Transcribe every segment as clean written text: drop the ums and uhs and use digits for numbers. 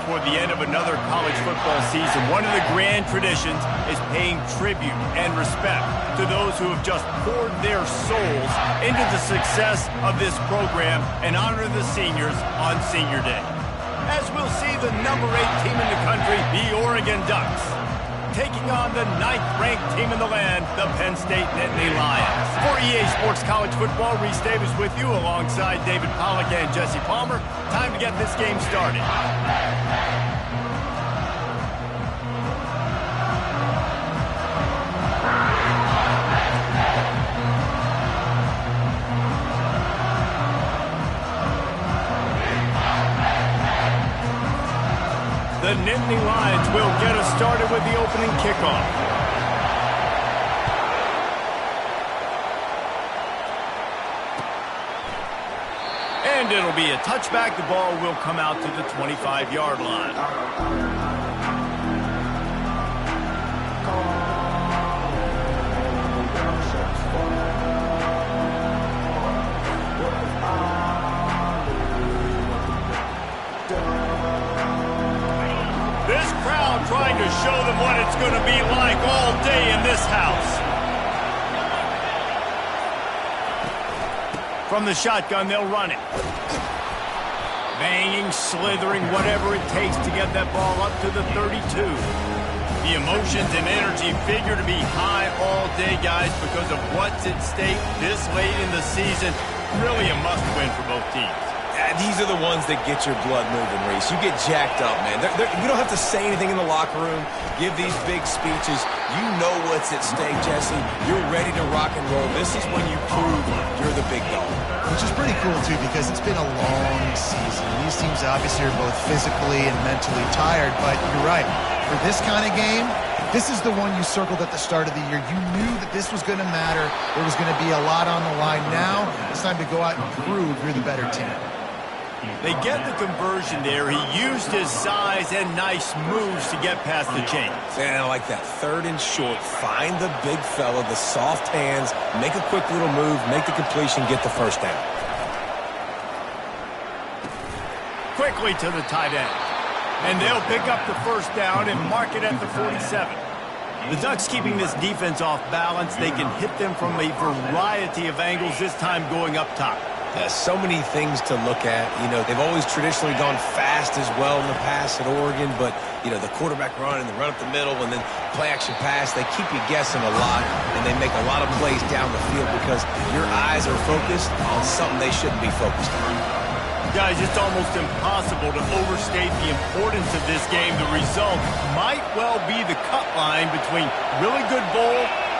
before the end of another college football season. One of the grand traditions is paying tribute and respect to those who have just poured their souls into the success of this program and honor the seniors on Senior Day. As we'll see the number 8 team in the country, the Oregon Ducks, taking on the 9th-ranked team in the land, the Penn State Nittany Lions. For EA Sports College Football, Reese Davis with you alongside David Pollack and Jesse Palmer. Time to get this game started. The Nittany Lions will get us started with the opening kickoff. And it'll be a touchback. The ball will come out to the 25-yard line. Trying to show them what it's going to be like all day in this house. From the shotgun, they'll run it. Banging, slithering, whatever it takes to get that ball up to the 32. The emotions and energy figure to be high all day, guys, because of what's at stake this late in the season. Really a must-win for both teams. These are the ones that get your blood moving, Reese. You get jacked up, man. You don't have to say anything in the locker room, give these big speeches. You know what's at stake, Jesse. You're ready to rock and roll. This is when you prove you're the big dog. Which is pretty cool, too, because it's been a long season. These teams obviously are both physically and mentally tired, but you're right. For this kind of game, this is the one you circled at the start of the year. You knew that this was going to matter. There was going to be a lot on the line. Now it's time to go out and prove you're the better team. They get the conversion there. He used his size and nice moves to get past the chains. And I like that. 3rd and short. Find the big fella, the soft hands, make a quick little move, make the completion, get the first down. Quickly to the tight end. And they'll pick up the first down and mark it at the 47. The Ducks keeping this defense off balance. They can hit them from a variety of angles, this time going up top. So many things to look at. You know, they've always traditionally gone fast as well in the past at Oregon, but, you know, the quarterback run and the run up the middle and then play-action pass, they keep you guessing a lot, and they make a lot of plays down the field because your eyes are focused on something they shouldn't be focused on. Guys, it's almost impossible to overstate the importance of this game. The result might well be the cut line between really good bowl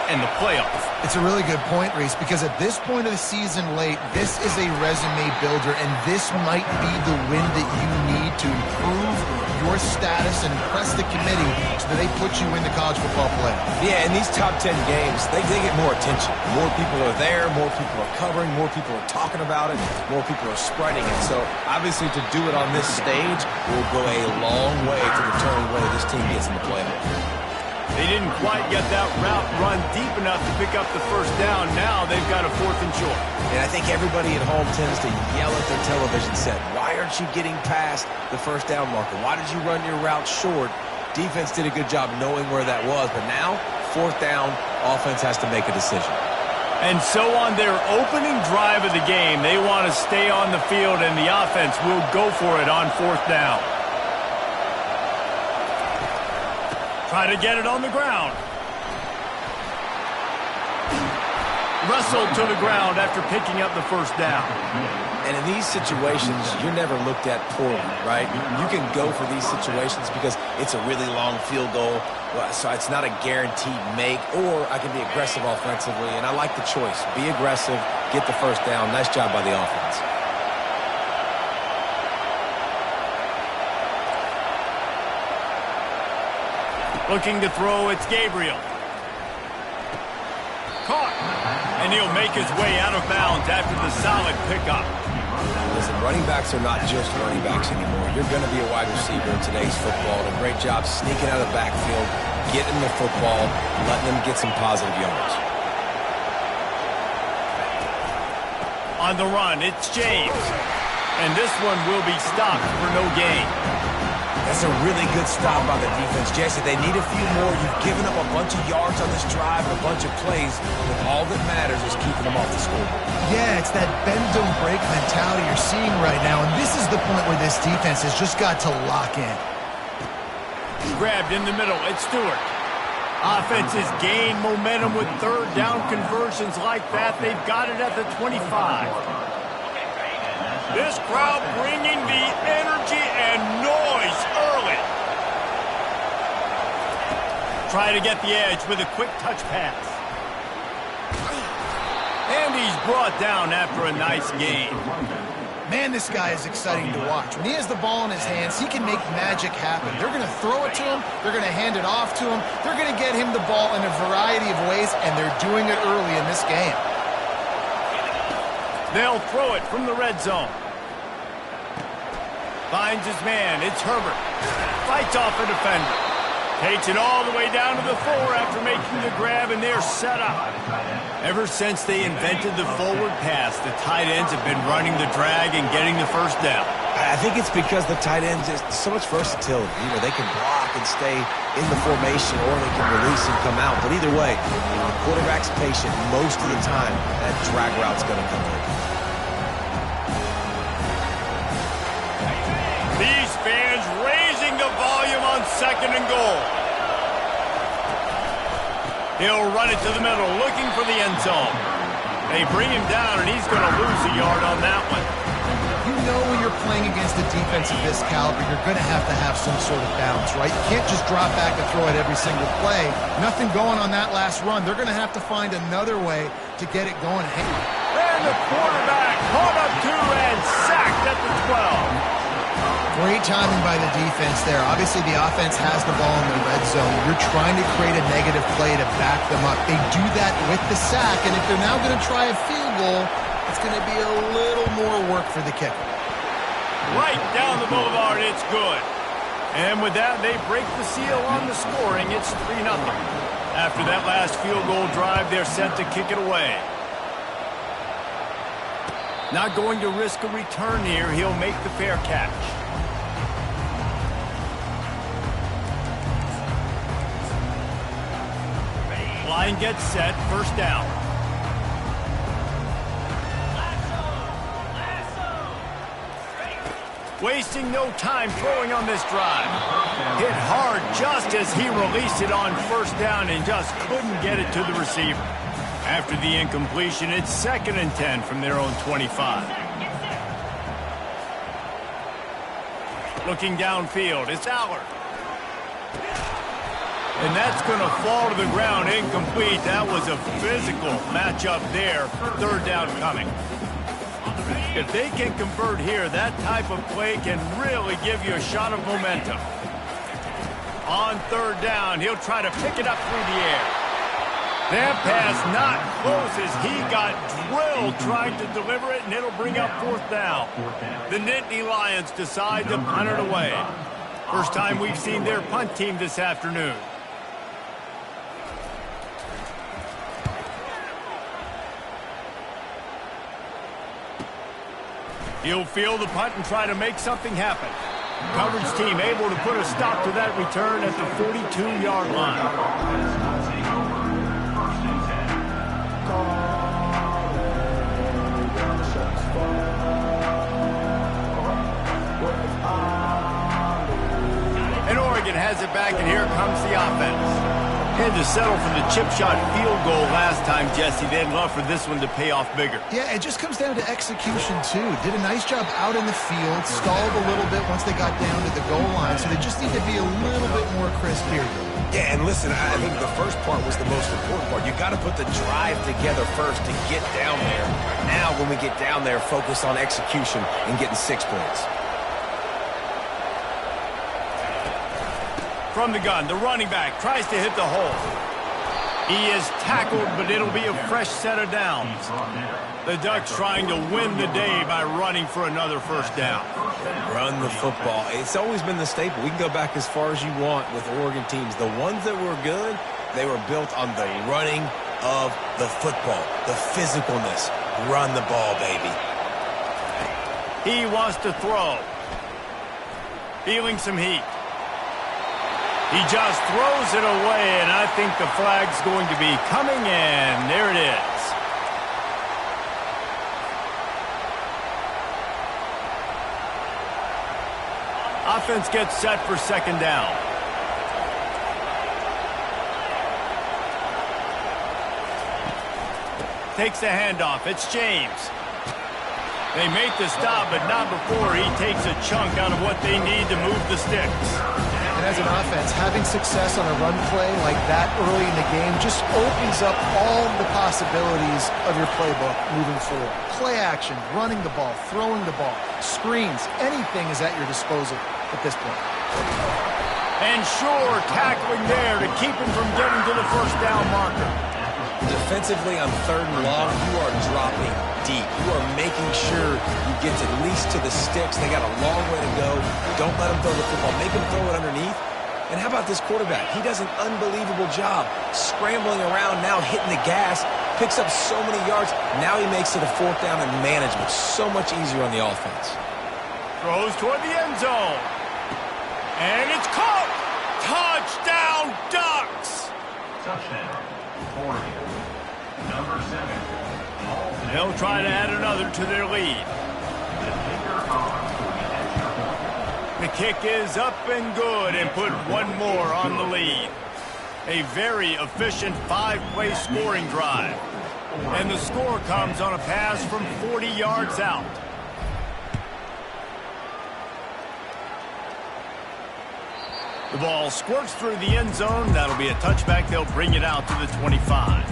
and the playoffs. It's a really good point, Reese, because at this point of the season late, this is a resume builder, and this might be the win that you need to improve your status and impress the committee so that they put you in the college football playoff. Yeah, in these top 10 games, they get more attention. More people are there, more people are covering, more people are talking about it, more people are spreading it. So, obviously, to do it on this stage will go a long way to determine whether this team gets in the playoff. They didn't quite get that route run deep enough to pick up the first down. Now they've got a 4th and short. And I think everybody at home tends to yell at their television set, why aren't you getting past the first down marker? Why did you run your route short? Defense did a good job knowing where that was, but now, 4th down, offense has to make a decision. And so on their opening drive of the game, they want to stay on the field, and the offense will go for it on 4th down. Try to get it on the ground. Wrestled to the ground after picking up the first down. And in these situations, you're never looked at poorly, right? You can go for these situations because it's a really long field goal, so it's not a guaranteed make, or I can be aggressive offensively, and I like the choice. Be aggressive, get the first down. Nice job by the offense. Looking to throw, it's Gabriel. Caught. And he'll make his way out of bounds after the solid pickup. Listen, running backs are not just running backs anymore. You're going to be a wide receiver in today's football. And a great job sneaking out of the backfield, getting the football, letting them get some positive yards. On the run, it's James. And this one will be stopped for no gain. That's a really good stop by the defense. Jesse, they need a few more. You've given up a bunch of yards on this drive and a bunch of plays, but all that matters is keeping them off the scoreboard. Yeah, it's that bend don't break mentality you're seeing right now, and this is the point where this defense has just got to lock in. Grabbed in the middle. It's Stewart. Offenses gain momentum with third down conversions like that. They've got it at the 25. This crowd bringing the energy and noise early. Try to get the edge with a quick touch pass. And he's brought down after a nice gain. Man, this guy is exciting to watch. When he has the ball in his hands, he can make magic happen. They're going to throw it to him. They're going to hand it off to him. They're going to get him the ball in a variety of ways, and they're doing it early in this game. They'll throw it from the red zone. Finds his man. It's Herbert. Fights off a defender. Takes it all the way down to the 4 after making the grab, and they're set up. Ever since they invented the forward pass, the tight ends have been running the drag and getting the first down. I think it's because the tight ends is so much versatility. You know, they can block and stay in the formation, or they can release and come out. But either way, if the quarterback's patient, most of the time, that drag route's going to come in. These fans raising the volume on 2nd and goal. He'll run it to the middle, looking for the end zone. They bring him down, and he's going to lose a yard on that one. You know when you're playing against a defense of this caliber, you're going to have some sort of balance, right? You can't just drop back and throw it every single play. Nothing going on that last run. They're going to have to find another way to get it going. And the quarterback caught up to and sacked at the 12. Great timing by the defense there. Obviously, the offense has the ball in the red zone. You're trying to create a negative play to back them up. They do that with the sack, and if they're now going to try a field goal, it's going to be a little more work for the kicker. Right down the boulevard, it's good. And with that, they break the seal on the scoring. It's 3-0. After that last field goal drive, they're set to kick it away. Not going to risk a return here. He'll make the fair catch. Line gets set, first down. Wasting no time throwing on this drive. Hit hard just as he released it on first down and just couldn't get it to the receiver. After the incompletion, it's 2nd and 10 from their own 25. Looking downfield, it's Allard. And that's going to fall to the ground, incomplete. That was a physical matchup there. Third down coming. If they can convert here, that type of play can really give you a shot of momentum. On third down, he'll try to pick it up through the air. That pass not close as he got drilled trying to deliver it, and it'll bring up fourth down. The Nittany Lions decide to punt it away. First time we've seen their punt team this afternoon. He'll field the punt and try to make something happen. Coverage team able to put a stop to that return at the 42-yard line. And Oregon has it back, and here comes the offense. Had to settle for the chip shot field goal last time, Jesse. They'd love for this one to pay off bigger. Yeah, it just comes down to execution, too. Did a nice job out in the field, stalled a little bit once they got down to the goal line, so they just need to be a little bit more crisp here. Yeah, and listen, I think the first part was the most important part. You got to put the drive together first to get down there. Now, when we get down there, focus on execution and getting 6 points. From the gun, the running back tries to hit the hole. He is tackled, but it'll be a fresh set of downs. The Ducks trying to win the day by running for another first down. Run the football. It's always been the staple. We can go back as far as you want with Oregon teams. The ones that were good, they were built on the running of the football, the physicalness. Run the ball, baby. He wants to throw. Feeling some heat. He just throws it away, and I think the flag's going to be coming in. There it is. Offense gets set for second down. Takes the handoff. It's James. They make the stop, but not before he takes a chunk out of what they need to move the sticks. And as an offense, having success on a run play like that early in the game just opens up all the possibilities of your playbook moving forward. Play action, running the ball, throwing the ball, screens, anything is at your disposal at this point. And sure, tackling there to keep him from getting to the first down marker. Defensively on 3rd and long, you are dropping deep. You are making sure you get at least to the sticks. They got a long way to go. Don't let them throw the football. Make them throw it underneath. And how about this quarterback? He does an unbelievable job scrambling around, now hitting the gas, picks up so many yards. Now he makes it a 4th down and management. So much easier on the offense. Throws toward the end zone. And it's caught. Touchdown, Ducks. Touchdown, Oregon. Number 7. They'll try to add another to their lead. The kick is up and good and put one more on the lead. A very efficient 5-play scoring drive. And the score comes on a pass from 40 yards out. The ball squirts through the end zone. That'll be a touchback. They'll bring it out to the 25.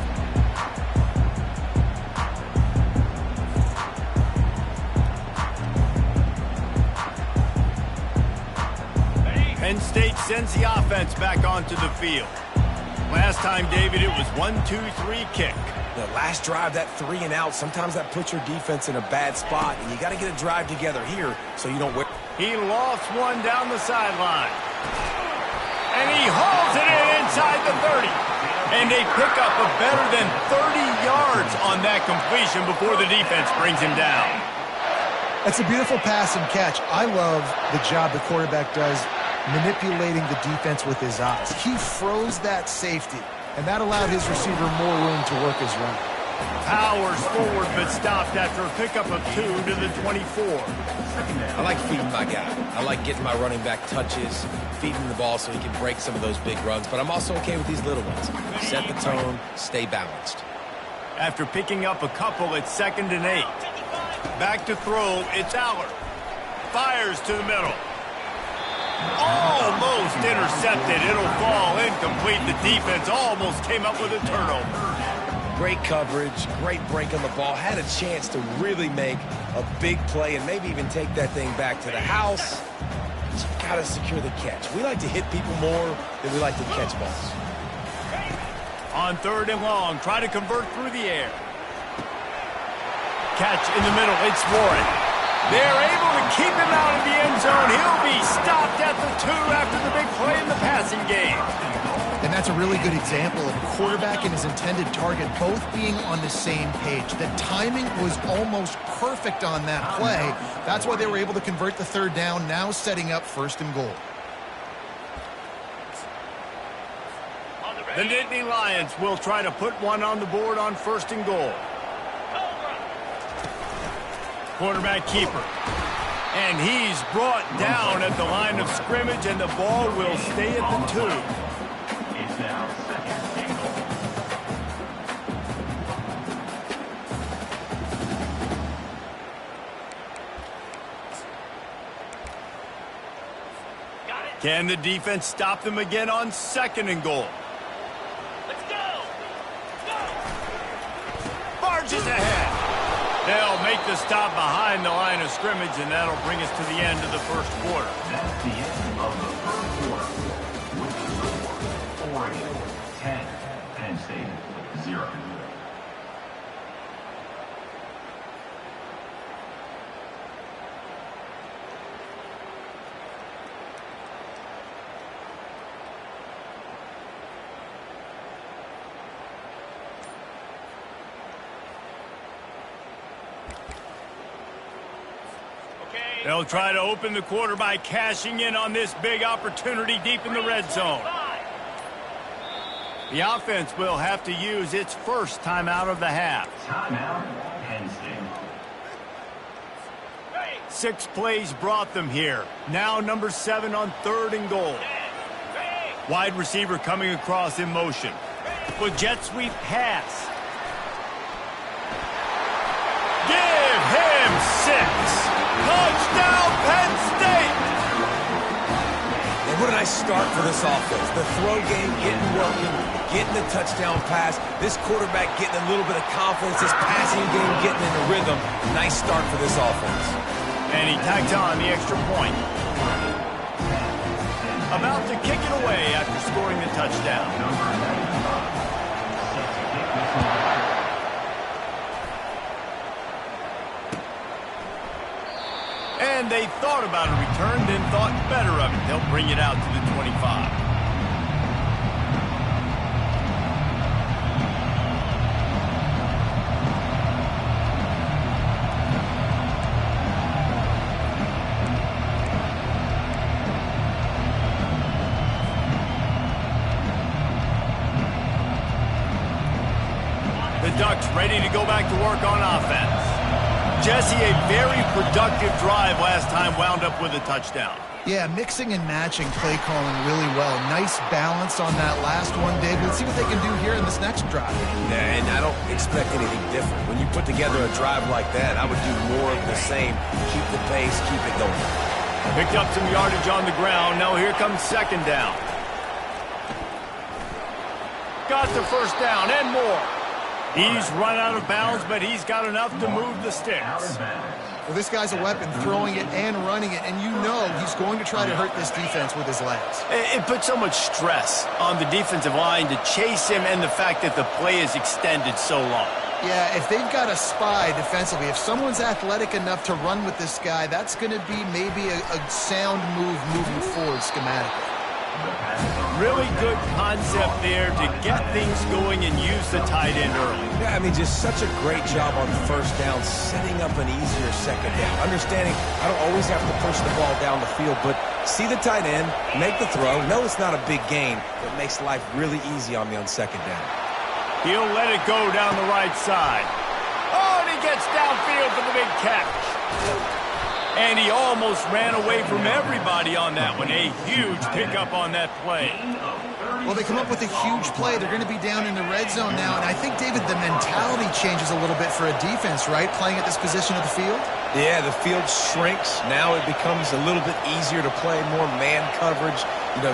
Penn State sends the offense back onto the field. Last time, David, it was 1-2-3 kick. The last drive, that 3 and out, sometimes that puts your defense in a bad spot, and you got to get a drive together here so you don't whip. He lofts one down the sideline. And he hauls it in inside the 30. And they pick up a better than 30 yards on that completion before the defense brings him down. That's a beautiful pass and catch. I love the job the quarterback does manipulating the defense with his eyes. He froze that safety, and that allowed his receiver more room to work his run. Powers forward, but stopped after a pickup of 2 to the 24. I like feeding my guy. I like getting my running back touches, feeding the ball so he can break some of those big runs, but I'm also okay with these little ones. Set the tone, stay balanced. After picking up a couple, it's 2nd and 8. Back to throw, it's Allard. Fires to the middle. Almost intercepted. It'll fall incomplete. The defense almost came up with a turnover. Great coverage, great break on the ball. Had a chance to really make a big play and maybe even take that thing back to the house. But you got to secure the catch. We like to hit people more than we like to catch balls. On 3rd and long, try to convert through the air. Catch in the middle. It's Warren. They're able to keep him out of the end zone. He'll be stopped at the 2 after the big play in the passing game. And that's a really good example of a quarterback and his intended target both being on the same page. The timing was almost perfect on that play. That's why they were able to convert the 3rd down, now setting up 1st and goal. The Nittany Lions will try to put one on the board on 1st and goal. Quarterback keeper. And he's brought down at the line of scrimmage, and the ball will stay at the 2. It's now 2nd and goal. Can the defense stop them again on 2nd and goal? Let's go! Go! Barges ahead. They'll make the stop behind the line of scrimmage, and that'll bring us to the end of the 1st quarter. That's the end of the 1st quarter. With the score, Oregon 10, Penn State 0. Okay, They'll try to open the quarter by cashing in on this big opportunity deep in the red zone. The offense will have to use its first timeout of the half. Timeout, Penn State. 6 plays brought them here. Now number 7 on 3rd and goal. Wide receiver coming across in motion. With jet sweep pass. Give him 6. Touchdown, Penn State! And what a nice start for this offense. The throw game getting working, getting the touchdown pass. This quarterback getting a little bit of confidence. This passing game getting in the rhythm. Nice start for this offense. And he tacked on the extra point. About to kick it away after scoring the touchdown. And they thought about a return, then thought better of it. They'll bring it out to the 25. The Ducks ready to go back to work on offense. Jesse, a very productive drive last time wound up with a touchdown. Yeah, mixing and matching play calling really well. Nice balance on that last one, Dave. Let's see what they can do here in this next drive. Yeah, and I don't expect anything different. When you put together a drive like that, I would do more of the same. Keep the pace, keep it going. Picked up some yardage on the ground. Now here comes 2nd down. Got the 1st down and more. He's run out of bounds, but he's got enough to move the sticks. Well, this guy's a weapon, throwing it and running it, and you know he's going to try to hurt this defense with his legs. It puts so much stress on the defensive line to chase him and the fact that the play is extended so long. Yeah, if they've got a spy defensively, if someone's athletic enough to run with this guy, that's going to be maybe a sound move moving forward schematically. Really good concept there to get things going and use the tight end early. Yeah, I mean, just such a great job on 1st down, setting up an easier 2nd down. Understanding I don't always have to push the ball down the field, but see the tight end, make the throw. No, it's not a big gain, but makes life really easy on me on 2nd down. He'll let it go down the right side. Oh, and he gets downfield for the big catch. And he almost ran away from everybody on that one. A huge pickup on that play. Well, they come up with a huge play. They're going to be down in the red zone now. And I think, David, the mentality changes a little bit for a defense, right? Playing at this position of the field? Yeah, the field shrinks. Now it becomes a little bit easier to play, more man coverage,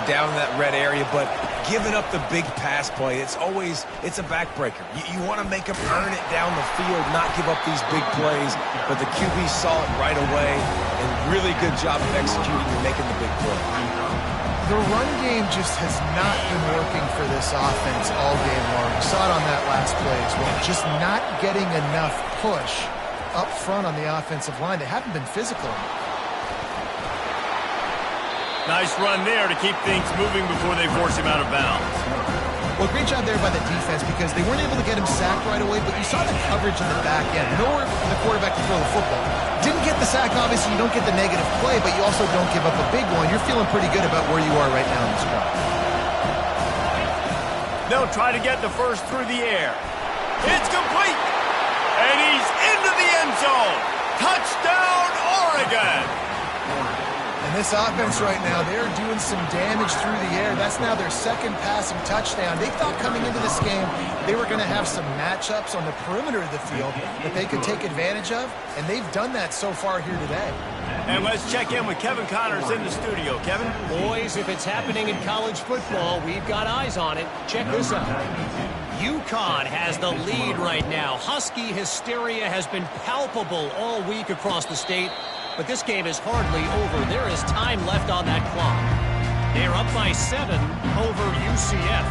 down in that red area. But giving up the big pass play, it's a backbreaker. You want to make them earn it down the field, not give up these big plays. But the QB saw it right away, and really good job of executing and making the big play. The run game just has not been working for this offense all game long. We saw it on that last play as well. Just not getting enough push up front on the offensive line. They haven't been physical enough. Nice run there to keep things moving before they force him out of bounds. Well, great job there by the defense because they weren't able to get him sacked right away, but you saw the coverage in the back end. Nowhere for the quarterback to throw the football. Didn't get the sack, obviously. You don't get the negative play, but you also don't give up a big one. You're feeling pretty good about where you are right now in this drive. They'll try to get the 1st through the air. It's complete. And he's into the end zone. Touchdown, Oregon. And this offense right now, they're doing some damage through the air. That's now their 2nd passing touchdown. They thought coming into this game they were going to have some matchups on the perimeter of the field that they could take advantage of, and they've done that so far here today. And let's check in with Kevin Connors in the studio. Kevin? Boys, if it's happening in college football, we've got eyes on it. Check this out. UConn has the lead right now. Husky hysteria has been palpable all week across the state, but this game is hardly over. There is time left on that clock. They're up by 7 over UCF.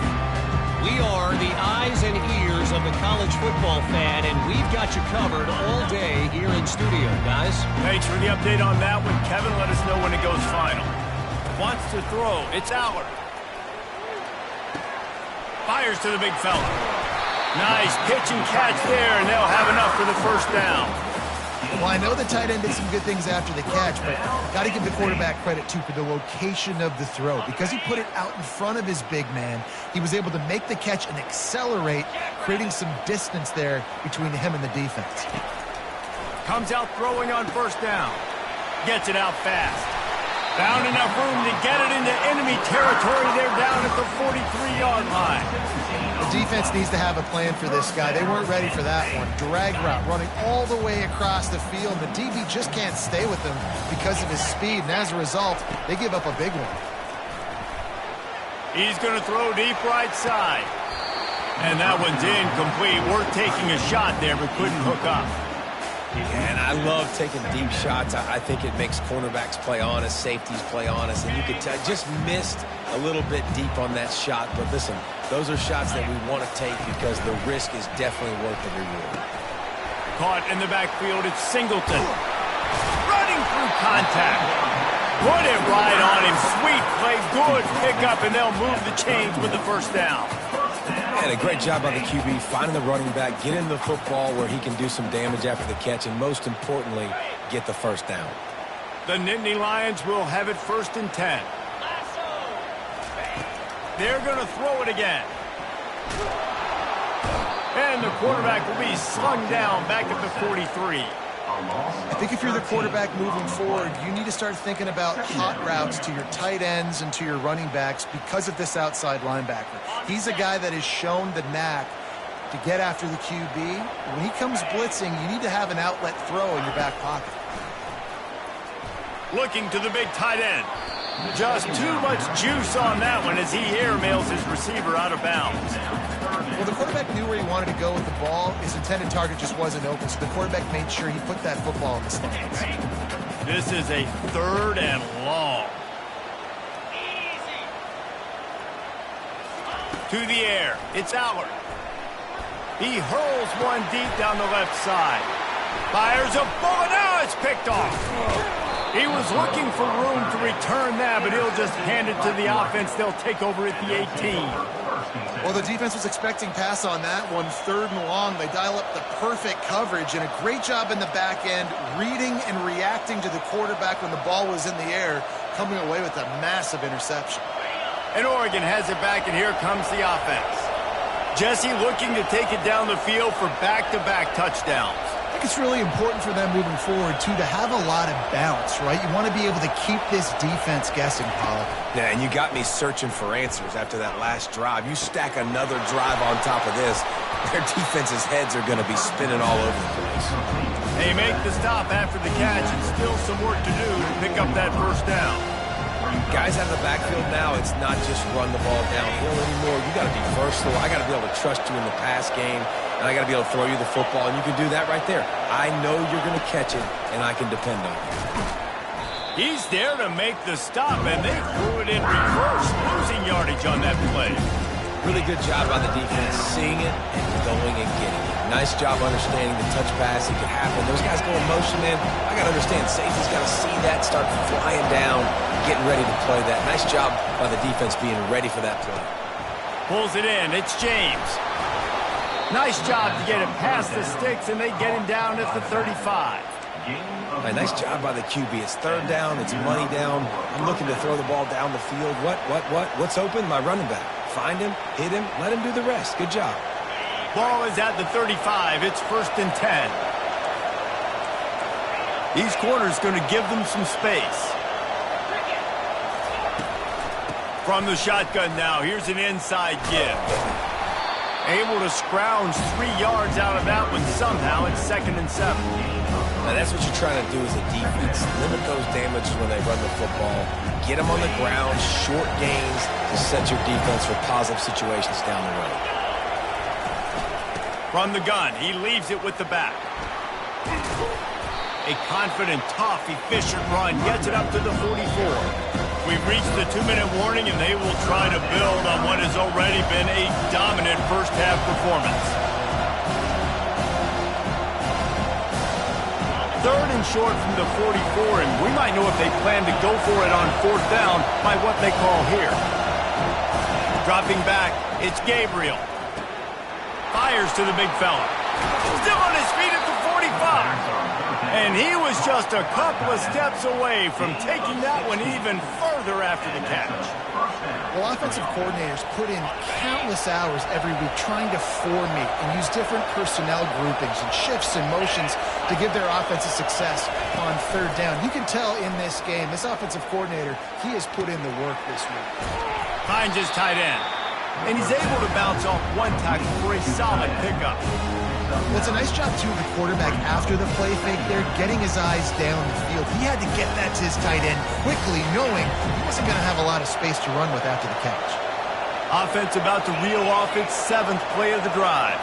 We are the eyes and ears of the college football fan, and we've got you covered all day here in studio, guys. Thanks for the update on that one, Kevin. Let us know when it goes final. Wants to throw. It's Allard. Fires to the big fella. Nice pitch and catch there, and they'll have enough for the 1st down. Well, I know the tight end did some good things after the catch, but got to give the quarterback credit, too, for the location of the throw. Because he put it out in front of his big man, he was able to make the catch and accelerate, creating some distance there between him and the defense. Comes out throwing on first down. Gets it out fast. Found enough room to get it into enemy territory. They're down at the 43-yard line. The defense needs to have a plan for this guy. They weren't ready for that one. Drag route running all the way across the field. The DB just can't stay with him because of his speed, and as a result, they give up a big one. He's going to throw deep right side. And that one's incomplete. Worth taking a shot there, but couldn't hook up. And I love taking deep shots. I think it makes cornerbacks play honest, safeties play honest, and you could tell just missed a little bit deep on that shot. But listen, those are shots that we want to take because the risk is definitely worth the reward. Caught in the backfield, it's Singleton. Running through contact. Put it right on him. Sweet play, good pickup, and they'll move the chains with the first down. And a great job by the QB finding the running back, getting the football where he can do some damage after the catch, and most importantly, get the first down. The Nittany Lions will have it 1st and 10. They're going to throw it again. And the quarterback will be slung down back at the 43. I think if you're the quarterback moving forward, you need to start thinking about hot routes to your tight ends and to your running backs because of this outside linebacker. He's a guy that has shown the knack to get after the QB. When he comes blitzing, you need to have an outlet throw in your back pocket. Looking to the big tight end. Just too much juice on that one as he airmails his receiver out of bounds. Well, the quarterback knew where he wanted to go with the ball. His intended target just wasn't open, so the quarterback made sure he put that football in the stands. This is a 3rd and long. To the air, it's Allard. He hurls one deep down the left side. Fires a bullet, now it's picked off. He was looking for room to return that, but he'll just hand it to the offense. They'll take over at the 18. Well, the defense was expecting pass on that one, 3rd and long. They dial up the perfect coverage and a great job in the back end, reading and reacting to the quarterback when the ball was in the air, coming away with a massive interception. And Oregon has it back, and here comes the offense. Jesse looking to take it down the field for back-to-back touchdowns. I think it's really important for them moving forward, too, to have a lot of bounce, right? You want to be able to keep this defense guessing, Paul. Yeah, and you got me searching for answers after that last drive. You stack another drive on top of this, their defense's heads are going to be spinning all over the place. They make the stop after the catch, and still some work to do to pick up that first down. Guys out of the backfield now, it's not just run the ball downhill anymore. You got to be versatile. I got to be able to trust you in the pass game, and I got to be able to throw you the football, and you can do that right there. I know you're going to catch it, and I can depend on it. He's there to make the stop, and they threw it in reverse, losing yardage on that play. Really good job by the defense, seeing it and going and getting it. Nice job understanding the touch pass. It could happen. Those guys go in motion, man. I got to understand, safety's got to see that, start flying down, getting ready to play that. Nice job by the defense being ready for that play. Pulls it in. It's James. Nice job to get it past the sticks, and they get him down at the 35. Right, nice job by the QB. It's 3rd down. It's money down. I'm looking to throw the ball down the field. What's open? My running back. Find him, hit him, let him do the rest. Good job. Ball is at the 35. It's 1st and 10. These corners going to give them some space. From the shotgun now, here's an inside give. Able to scrounge 3 yards out of that one somehow. It's 2nd and 7. Now that's what you're trying to do as a defense. Limit those damages when they run the football. Get them on the ground, short gains to set your defense for positive situations down the road. From the gun, he leaves it with the back. A confident, tough, efficient run gets it up to the 44. We've reached the 2-minute warning, and they will try to build on what has already been a dominant first-half performance. 3rd and short from the 44, and we might know if they plan to go for it on 4th down by what they call here. Dropping back, it's Gabriel. Fires to the big fella. Still on his feet at the 45. And he was just a couple of steps away from taking that one even further after the catch. Well, offensive coordinators put in countless hours every week trying to formate and use different personnel groupings and shifts and motions to give their offensive success on third down. You can tell in this game, this offensive coordinator, he has put in the work this week. Finds his tight end, and he's able to bounce off one tackle for a solid pickup. Well, it's a nice job, too, of the quarterback after the play fake there, getting his eyes down the field. He had to get that to his tight end quickly, knowing he wasn't going to have a lot of space to run with after the catch. Offense about to reel off its 7th play of the drive.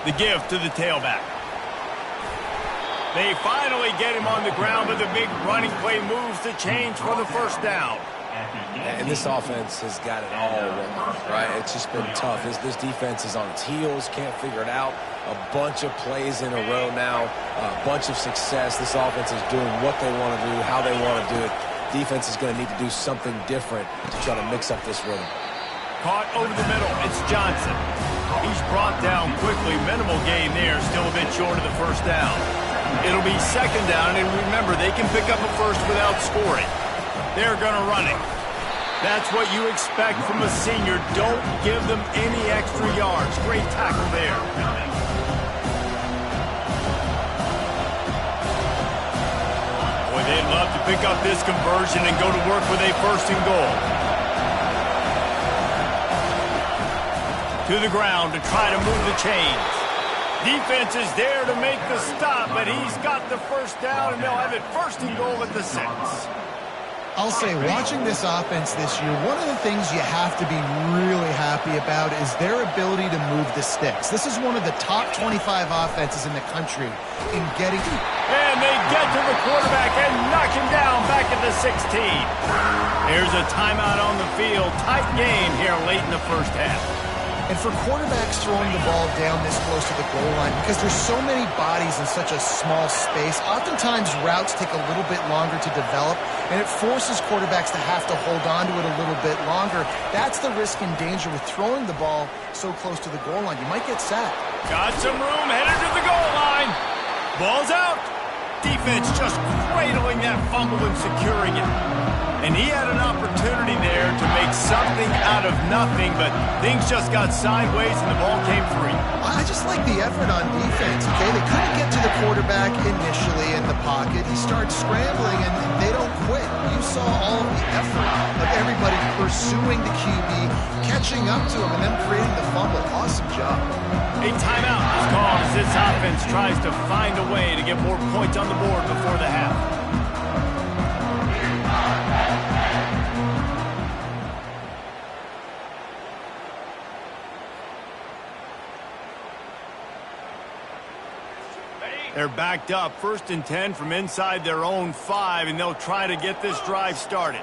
The give to the tailback. They finally get him on the ground, but the big running play moves the change for the first down. And this offense has got it all wrong, right? It's just been tough. This defense is on its heels, can't figure it out. A bunch of plays in a row now, a bunch of success. This offense is doing what they want to do, how they want to do it. Defense is going to need to do something different to try to mix up this rhythm. Caught over the middle. It's Johnson. He's brought down quickly. Minimal gain there, still a bit short of the first down. It'll be second down, and remember, they can pick up a first without scoring. They're going to run it. That's what you expect from a senior. Don't give them any extra yards. Great tackle there. Boy, they'd love to pick up this conversion and go to work with a first and goal. To the ground to try to move the chains. Defense is there to make the stop, but he's got the first down, and they'll have it first and goal at the 6. I'll say, watching this offense this year, one of the things you have to be really happy about is their ability to move the sticks. This is one of the top 25 offenses in the country in getting... And they get to the quarterback and knock him down back at the 16. There's a timeout on the field. Tight game here late in the first half. And for quarterbacks throwing the ball down this close to the goal line, because there's so many bodies in such a small space, oftentimes routes take a little bit longer to develop, and it forces quarterbacks to have to hold on to it a little bit longer. That's the risk and danger with throwing the ball so close to the goal line. You might get sacked. Got some room, headed to the goal line. Ball's out. Defense just cradling that fumble and securing it. And he had an opportunity there to make something out of nothing, but things just got sideways and the ball came free. I just like the effort on defense, okay? They couldn't get to the quarterback initially in the pocket. He starts scrambling, and they don't quit. You saw all of the effort of everybody pursuing the QB, catching up to him, and then creating the fumble. Awesome job. A timeout is called as this offense tries to find a way to get more points on the board before the half. They're backed up, 1st and 10 from inside their own 5, and they'll try to get this drive started.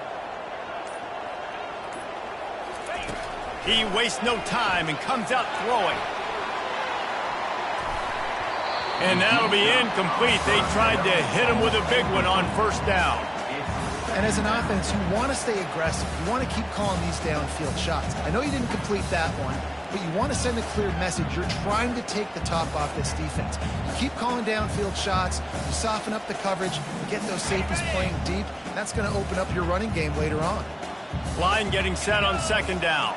He wastes no time and comes out throwing. And that'll be incomplete. They tried to hit him with a big one on first down. And as an offense, you want to stay aggressive. You want to keep calling these downfield shots. I know you didn't complete that one, but you want to send a clear message. You're trying to take the top off this defense. You keep calling downfield shots, you soften up the coverage, you get those safeties playing deep. That's going to open up your running game later on. Line getting set on second down.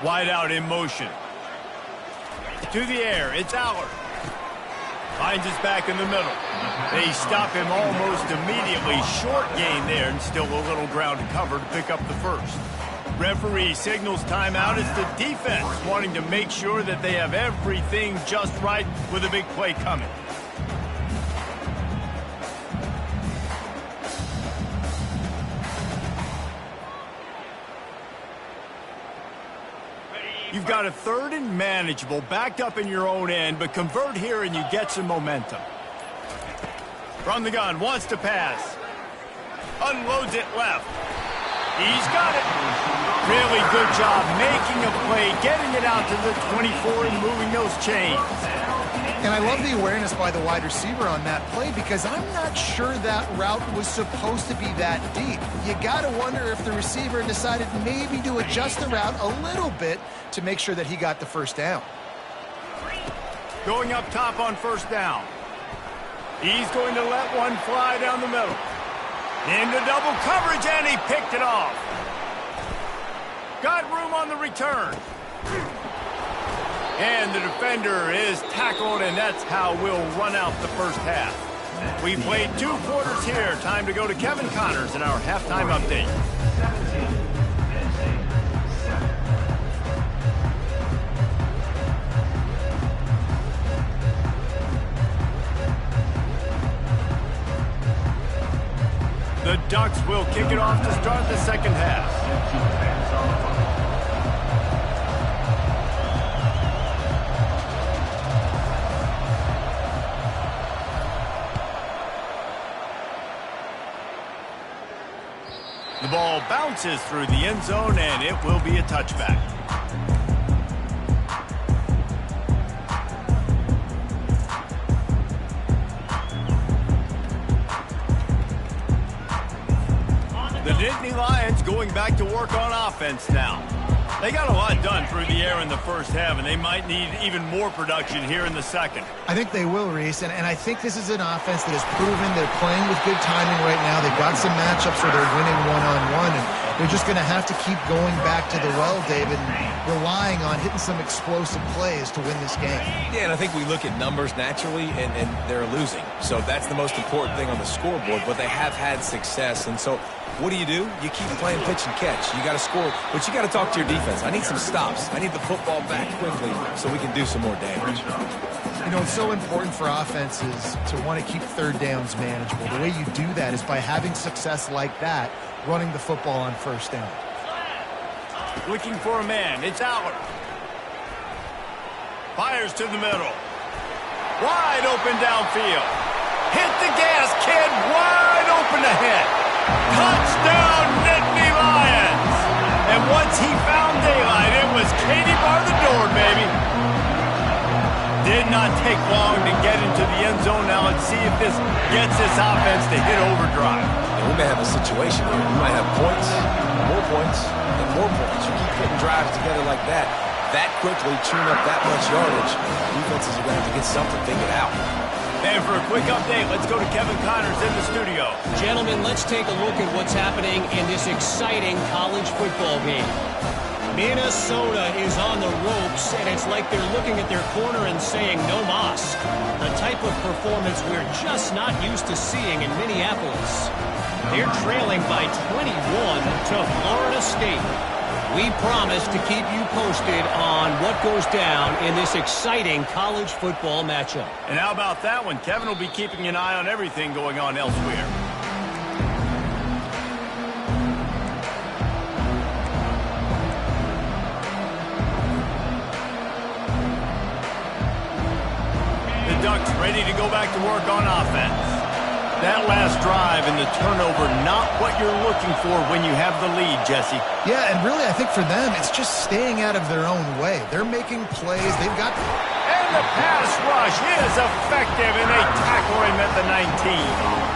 Wide out in motion. To the air, it's Allard. Finds his back in the middle. They stop him almost immediately. Short gain there, and still a little ground to cover to pick up the first. Referee signals timeout. It's the defense wanting to make sure that they have everything just right with a big play coming. You've got a 3rd and manageable, backed up in your own end, but convert here and you get some momentum. From the gun, wants to pass. Unloads it left. He's got it. Really good job making a play, getting it out to the 24 and moving those chains. And I love the awareness by the wide receiver on that play because I'm not sure that route was supposed to be that deep. You got to wonder if the receiver decided maybe to adjust the route a little bit to make sure that he got the first down. Going up top on first down. He's going to let one fly down the middle. Into double coverage, and he picked it off. Got room on the return. And the defender is tackled, and that's how we'll run out the first half. We played 2 quarters here. Time to go to Kevin Connors in our halftime update. 17, Penn State 7. The Ducks will kick it off to start the second half. The ball bounces through the end zone, and it will be a touchback. The Nittany Lions going back to work on offense now. They got a lot done through the air in the first half, and they might need even more production here in the second. I think they will, Reese, and I think this is an offense that has proven they're playing with good timing right now. They've got some matchups where they're winning one-on-one, and they're just going to have to keep going back to the well, David, and relying on hitting some explosive plays to win this game. Yeah, and I think we look at numbers naturally, and they're losing. So that's the most important thing on the scoreboard, but they have had success. And so what do? You keep playing pitch and catch. You got to score, but you got to talk to your defense. I need some stops. I need the football back quickly so we can do some more damage. You know, it's so important for offenses to want to keep third downs manageable. The way you do that is by having success like that, running the football on first down. Looking for a man. It's Aller. Fires to the middle. Wide open downfield. Hit the gas, kid. Wide open ahead. Touchdown, Nittany Lions. And once he found daylight, it was Katie bar the door, baby. Did not take long to get into the end zone. Now let's see if this gets this offense to hit overdrive. And we may have a situation here. We might have points, and more points. You keep putting drives together like that quickly, tune up that much yardage. Defenses are going to have to get something figured out. And for a quick update, let's go to Kevin Connors in the studio. Gentlemen, let's take a look at what's happening in this exciting college football game. Minnesota is on the ropes, and it's like they're looking at their corner and saying, no mas. The type of performance we're just not used to seeing in Minneapolis. They're trailing by 21 to Florida State. We promise to keep you posted on what goes down in this exciting college football matchup. And how about that one? Kevin will be keeping an eye on everything going on elsewhere. The Ducks ready to go back to work on offense. That last drive and the turnover, not what you're looking for when you have the lead, Jesse. Yeah, and really I think for them it's just staying out of their own way. They're making plays. They've got... And the pass rush is effective, and they tackle him at the 19.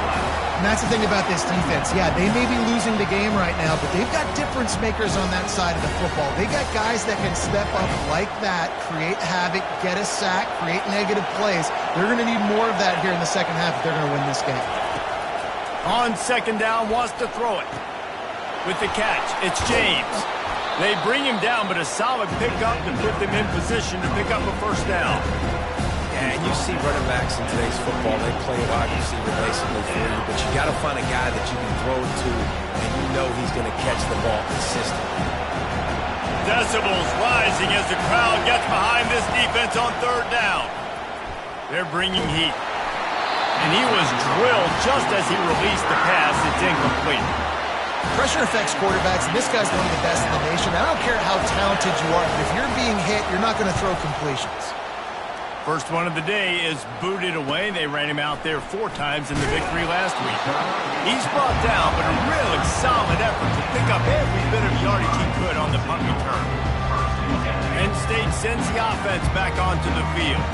And that's the thing about this defense. Yeah, they may be losing the game right now, but they've got difference makers on that side of the football. They got guys that can step up like that, create havoc, get a sack, create negative plays. They're going to need more of that here in the second half if they're going to win this game. On second down, wants to throw it. With the catch, it's James. They bring him down, but a solid pickup to put them in position to pick up a first down. Yeah, and you see running backs in today's football, they play wide receiver basically for you, but you got to find a guy that you can throw it to, and you know he's going to catch the ball consistently. Decibels rising as the crowd gets behind this defense on third down. They're bringing heat. And he was drilled just as he released the pass. It's incomplete. Pressure affects quarterbacks, and this guy's one of the best in the nation. I don't care how talented you are, but if you're being hit, you're not going to throw completions. First one of the day is booted away. They ran him out there 4 times in the victory last week. He's brought down, but a really solid effort to pick up every bit of yardage he could on the punt return. Penn State sends the offense back onto the field.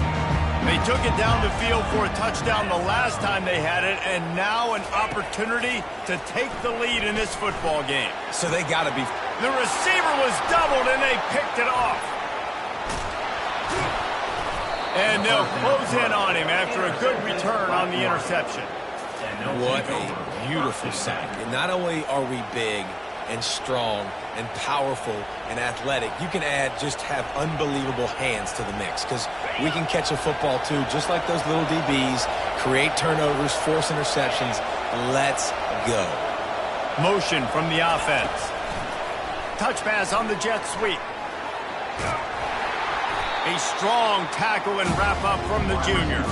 They took it down the field for a touchdown the last time they had it, and now an opportunity to take the lead in this football game. So they got to be. The receiver was doubled, and they picked it off. And they'll close in on him after a good return on the interception. What a beautiful sack. And not only are we big and strong and powerful and athletic, you can just have unbelievable hands to the mix, because we can catch a football too, just like those little DBs, create turnovers, force interceptions. Let's go. Motion from the offense. Touch pass on the jet sweep. A strong tackle and wrap up from the junior.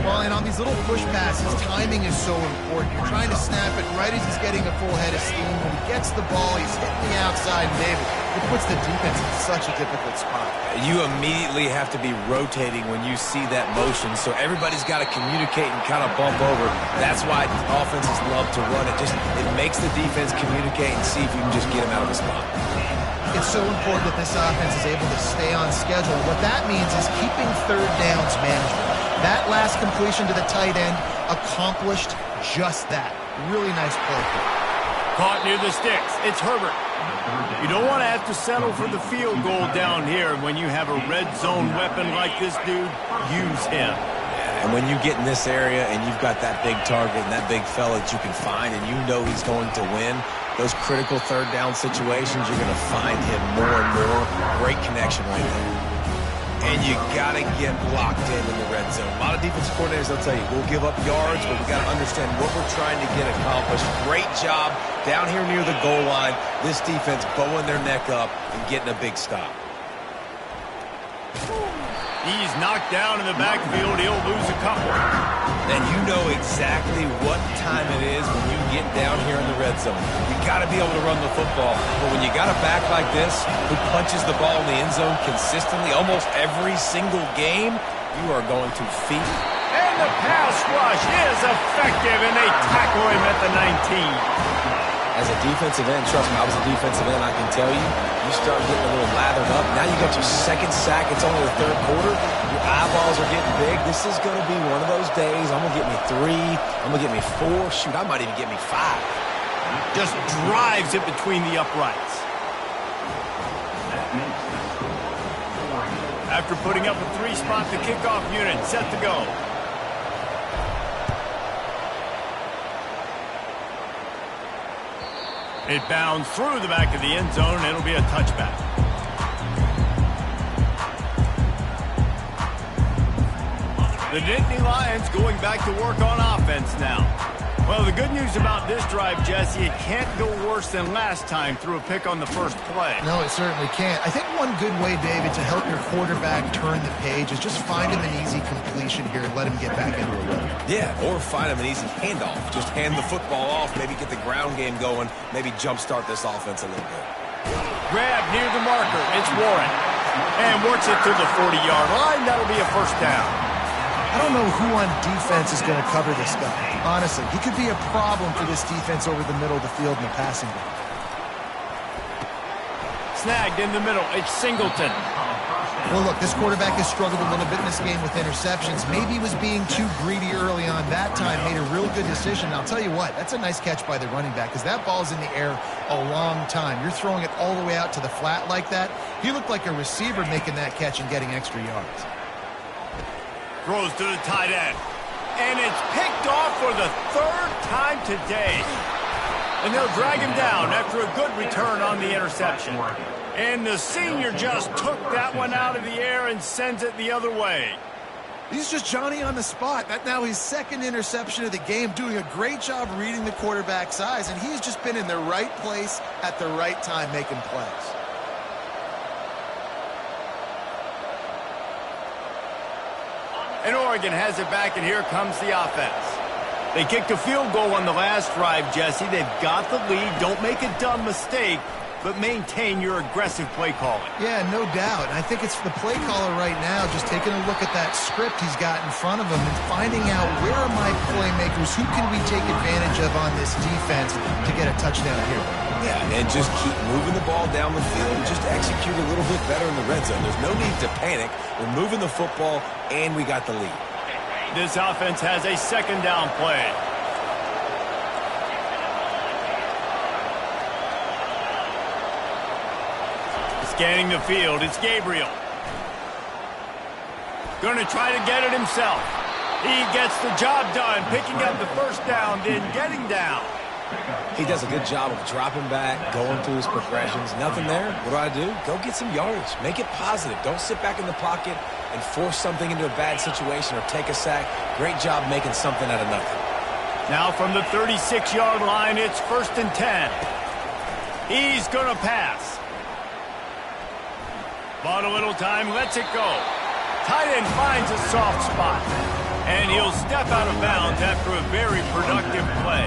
Well, and on these little push passes, timing is so important. You're trying to snap it right as he's getting a full head of steam. When he gets the ball, he's hitting the outside, and David, it puts the defense in such a difficult spot. You immediately have to be rotating when you see that motion, so everybody's got to communicate and kind of bump over. That's why offenses love to run it. It makes the defense communicate and see if you can just get them out of the spot. It's so important that this offense is able to stay on schedule. What that means is keeping third downs manageable. That last completion to the tight end accomplished just that. Really nice play. Caught near the sticks. It's Herbert. You don't want to have to settle for the field goal down here. When you have a red zone weapon like this dude, use him. And when you get in this area and you've got that big target and that big fella that you can find and you know he's going to win, those critical third down situations, you're going to find him more and more. Great connection right there. And you got to get locked in the red zone. A lot of defensive coordinators, they'll tell you, we'll give up yards, but we got to understand what we're trying to get accomplished. Great job down here near the goal line. This defense bowing their neck up and getting a big stop. He's knocked down in the backfield. He'll lose a couple. And you know exactly what time it is when you get down here in the red zone. You got to be able to run the football. But when you got a back like this who punches the ball in the end zone consistently almost every single game, you are going to feed. And the pass rush is effective, and they tackle him at the 19. As a defensive end, trust me, I was a defensive end, I can tell you, you start getting a little lathered up. Now you got your second sack. It's only the third quarter. Your eyeballs are getting big. This is going to be one of those days. I'm going to get me 3. I'm going to get me 4. Shoot, I might even get me 5. Just drives it between the uprights. After putting up a 3-spot, the kickoff unit set to go. It bounds through the back of the end zone, and it'll be a touchback. The Nittany Lions going back to work on offense now. Well, the good news about this drive, Jesse, it can't go worse than last time through a pick on the first play. No, it certainly can't. I think one good way, David, to help your quarterback turn the page is just find him an easy completion here and let him get back into a rhythm. Yeah, or find him an easy handoff. Just hand the football off, maybe get the ground game going, maybe jumpstart this offense a little bit. Grab near the marker. It's Warren. And works it to the 40-yard line. That'll be a first down. I don't know who on defense is going to cover this guy. Honestly, he could be a problem for this defense over the middle of the field in the passing game. Snagged in the middle. It's Singleton. Well, look, this quarterback has struggled a little bit in this game with interceptions. Maybe he was being too greedy early on. That time made a real good decision. And I'll tell you what, that's a nice catch by the running back, because that ball's in the air a long time. You're throwing it all the way out to the flat like that. He looked like a receiver making that catch and getting extra yards. Throws to the tight end. And it's picked off for the third time today. And they'll drag him down after a good return on the interception. And the senior just took that one out of the air and sends it the other way. He's just Johnny on the spot. That now his second interception of the game, doing a great job reading the quarterback's eyes, and he's just been in the right place at the right time making plays. And Oregon has it back, and here comes the offense. They kicked a field goal on the last drive, Jesse. They've got the lead. Don't make a dumb mistake. but maintain your aggressive play calling. Yeah, no doubt. And I think it's the play caller right now just taking a look at that script he's got in front of him and finding out where are my playmakers, who can we take advantage of on this defense to get a touchdown here. Yeah, and just keep moving the ball down the field and just execute a little bit better in the red zone. There's no need to panic. We're moving the football, and we got the lead. This offense has a second down play. Scanning the field, it's Gabriel. Going to try to get it himself. He gets the job done, picking up the first down, then getting down. He does a good job of dropping back, going through his progressions. Nothing there. What do? Go get some yardage. Make it positive. Don't sit back in the pocket and force something into a bad situation or take a sack. Great job making something out of nothing. Now from the 36-yard line, it's 1st and 10. He's going to pass. Bought a little time, lets it go. Tight end finds a soft spot. And he'll step out of bounds after a very productive play.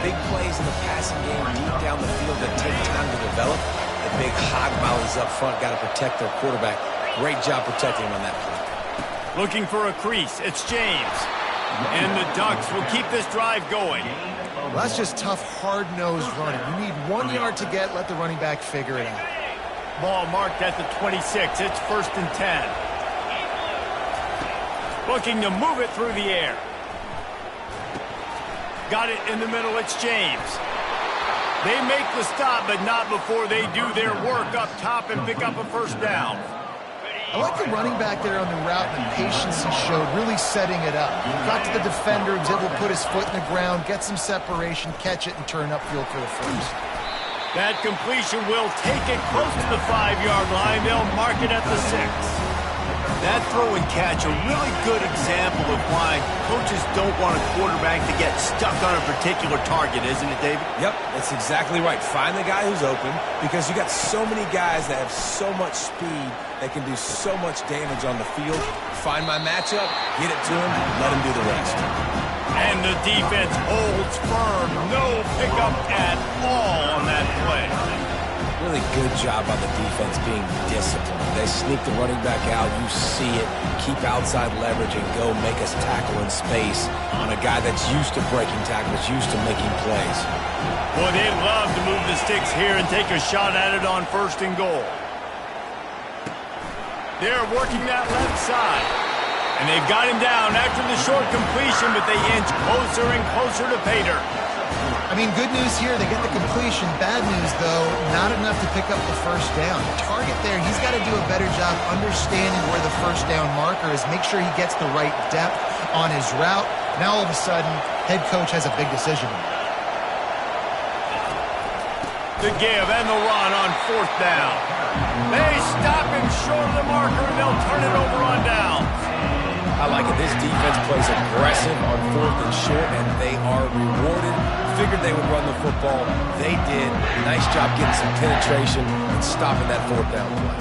Big plays in the passing game deep down the field that take time to develop. The big hog mollies up front got to protect their quarterback. Great job protecting him on that play. Looking for a crease. It's James. And the Ducks will keep this drive going. Well, that's just tough, hard-nosed running. You need 1 yard to get, let the running back figure it out. Ball marked at the 26. It's 1st and 10. Looking to move it through the air. Got it in the middle. It's James. They make the stop, but not before they do their work up top and pick up a first down. I like the running back there on the route and the patience he showed, really setting it up. He got to the defender, was able to put his foot in the ground, get some separation, catch it, and turn upfield for the first. That completion will take it close to the 5-yard line. They'll mark it at the 6. That throw and catch, a really good example of why coaches don't want a quarterback to get stuck on a particular target, isn't it, David? Yep, that's exactly right. Find the guy who's open because you got so many guys that have so much speed that can do so much damage on the field. Find my matchup, get it to him, let him do the rest. And the defense holds firm. No pickup at all on that play. Really good job by the defense being disciplined. They sneak the running back out. You see it. Keep outside leverage and go make us tackle in space on a guy that's used to breaking tackles, used to making plays. Boy, they'd love to move the sticks here and take a shot at it on 1st and goal. They're working that left side. And they've got him down after the short completion, but they inch closer and closer to pay dirt. I mean, good news here, they get the completion. Bad news, though, not enough to pick up the first down. The target there, he's got to do a better job understanding where the first down marker is, make sure he gets the right depth on his route. Now, all of a sudden, head coach has a big decision. The give and the run on 4th down. They stop him short of the marker, and they'll turn it over on downs. I like it. This defense plays aggressive on 4th and short, and they are rewarded. Figured they would run the football. They did. Nice job getting some penetration and stopping that 4th down play.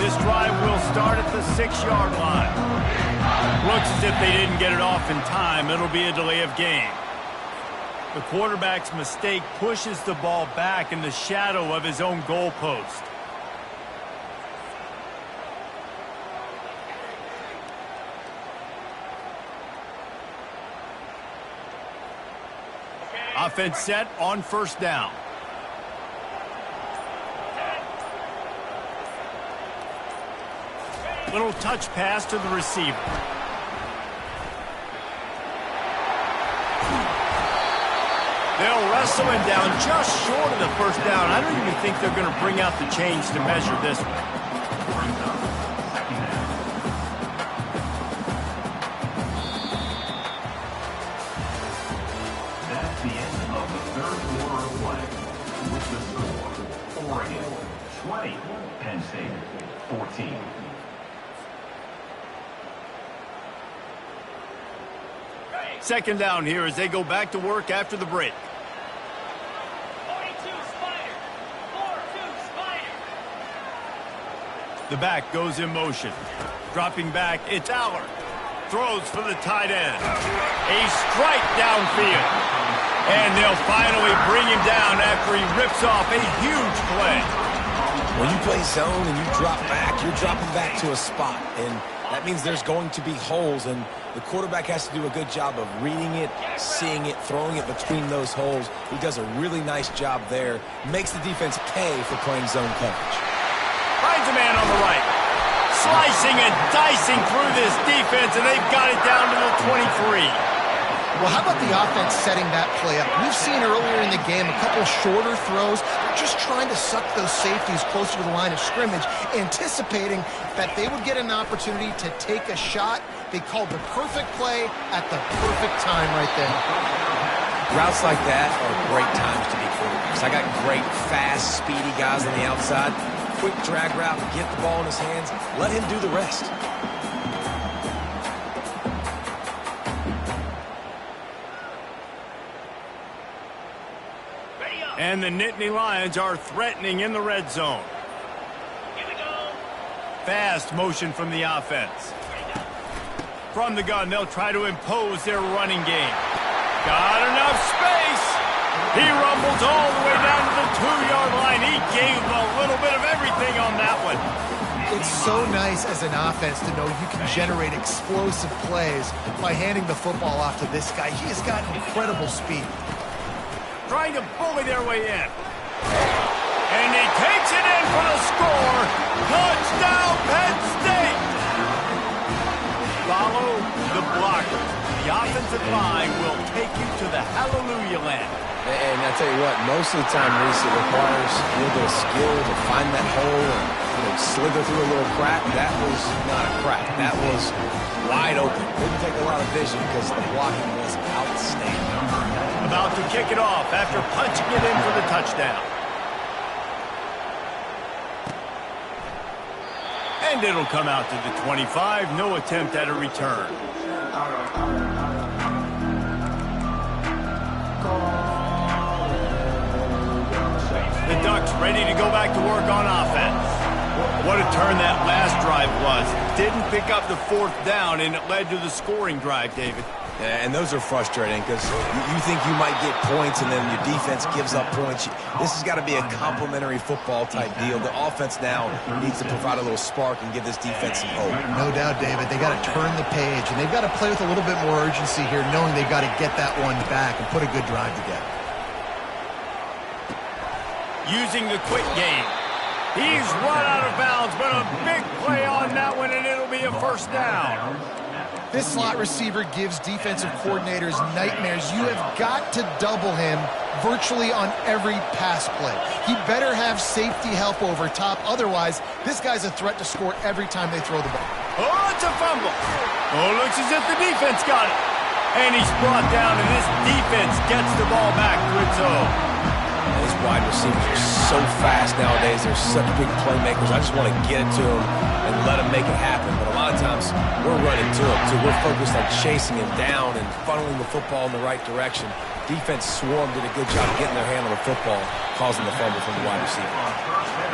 This drive will start at the 6-yard line. Looks as if they didn't get it off in time. It'll be a delay of game. The quarterback's mistake pushes the ball back in the shadow of his own goalpost. Offense set on 1st down. Little touch pass to the receiver. They'll wrestle him down just short of the first down. I don't even think they're going to bring out the chains to measure this one. That's the end of the 3rd quarter of play. With the score, Oregon 20, Penn State 14. Second down here as they go back to work after the break. 42 Spider. 4-2 Spider. The back goes in motion. Dropping back, it's Aller. throws for the tight end. A strike downfield. And they'll finally bring him down after he rips off a huge play. When you play zone and you drop back, you're dropping back to a spot. And that means there's going to be holes, and the quarterback has to do a good job of reading it, seeing it, throwing it between those holes. He does a really nice job there. Makes the defense pay for playing zone coverage. Finds a man on the right. Slicing and dicing through this defense, and they've got it down to the 23. Well, how about the offense setting that play up? We've seen earlier in the game a couple shorter throws. They're just trying to suck those safeties closer to the line of scrimmage, anticipating that they would get an opportunity to take a shot. They called the perfect play at the perfect time right there. Routes like that are great times to be quarterbacks. I got great, fast, speedy guys on the outside. Quick drag route, get the ball in his hands, let him do the rest. And the Nittany Lions are threatening in the red zone. Here we go. Fast motion from the offense. From the gun, they'll try to impose their running game. Got enough space. He rumbles all the way down to the 2-yard line. He gave a little bit of everything on that one. It's so nice as an offense to know you can generate explosive plays by handing the football off to this guy. He has got incredible speed. Trying to bully their way in. And he takes it in for the score. Touchdown, Penn State. Follow the blockers. The offensive line will take you to the hallelujah land. And I tell you what, most of the time, Reese, it requires a little bit of skill to find that hole and slither through a little crack. That was not a crack. That was wide open. Didn't take a lot of vision because the blocking was outstanding. About to kick it off after punching it in for the touchdown. And it'll come out to the 25. No attempt at a return. The Ducks ready to go back to work on offense. What a turn that last drive was. Didn't pick up the 4th down, and it led to the scoring drive, David. Yeah, and those are frustrating because you think you might get points and then your defense gives up points. This has got to be a complementary football type deal. The offense now needs to provide a little spark and give this defense some hope. No doubt, David. They got to turn the page, and they've got to play with a little bit more urgency here, knowing they've got to get that one back and put a good drive together. Using the quick game. He's run out of bounds, but a big play on that one, and it'll be a first down. This slot receiver gives defensive coordinators nightmares. You have got to double him virtually on every pass play. He better have safety help over top. Otherwise, this guy's a threat to score every time they throw the ball. Oh, it's a fumble. Oh, looks as if the defense got it. And he's brought down, and this defense gets the ball back to its own. These wide receivers are so fast nowadays. They're such big playmakers. I just want to get it to them and let them make it happen. But a lot of times, we're running to them, too. We're focused on chasing him down and funneling the football in the right direction. Defense swarm did a good job of getting their hand on the football, causing the fumble from the wide receiver.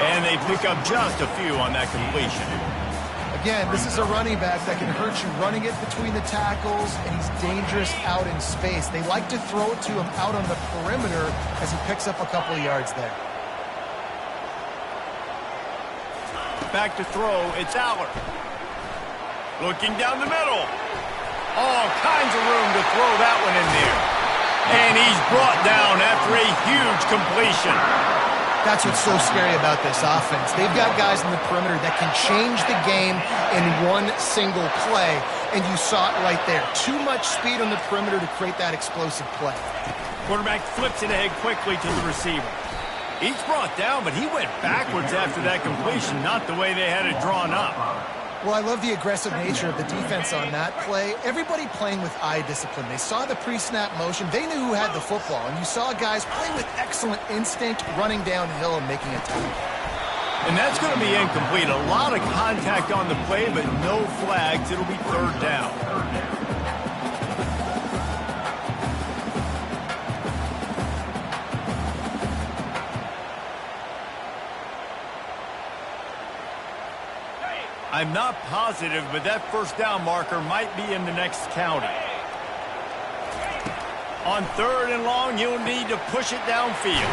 And they pick up just a few on that completion. Again, this is a running back that can hurt you running it between the tackles, and he's dangerous out in space. They like to throw it to him out on the perimeter as he picks up a couple of yards there. Back to throw, it's Aller. Looking down the middle. All kinds of room to throw that one in there. And he's brought down after a huge completion. That's what's so scary about this offense. They've got guys in the perimeter that can change the game in one single play, and you saw it right there. Too much speed on the perimeter to create that explosive play. Quarterback flips it ahead quickly to the receiver. He's brought down, but he went backwards after that completion, not the way they had it drawn up. Well, I love the aggressive nature of the defense on that play. Everybody playing with eye discipline. They saw the pre-snap motion. They knew who had the football, and you saw guys play with excellent instinct, running downhill and making a tackle. And that's going to be incomplete. A lot of contact on the play, but no flags. It'll be 3rd down. I'm not positive, but that first down marker might be in the next county. On 3rd and long, you'll need to push it downfield.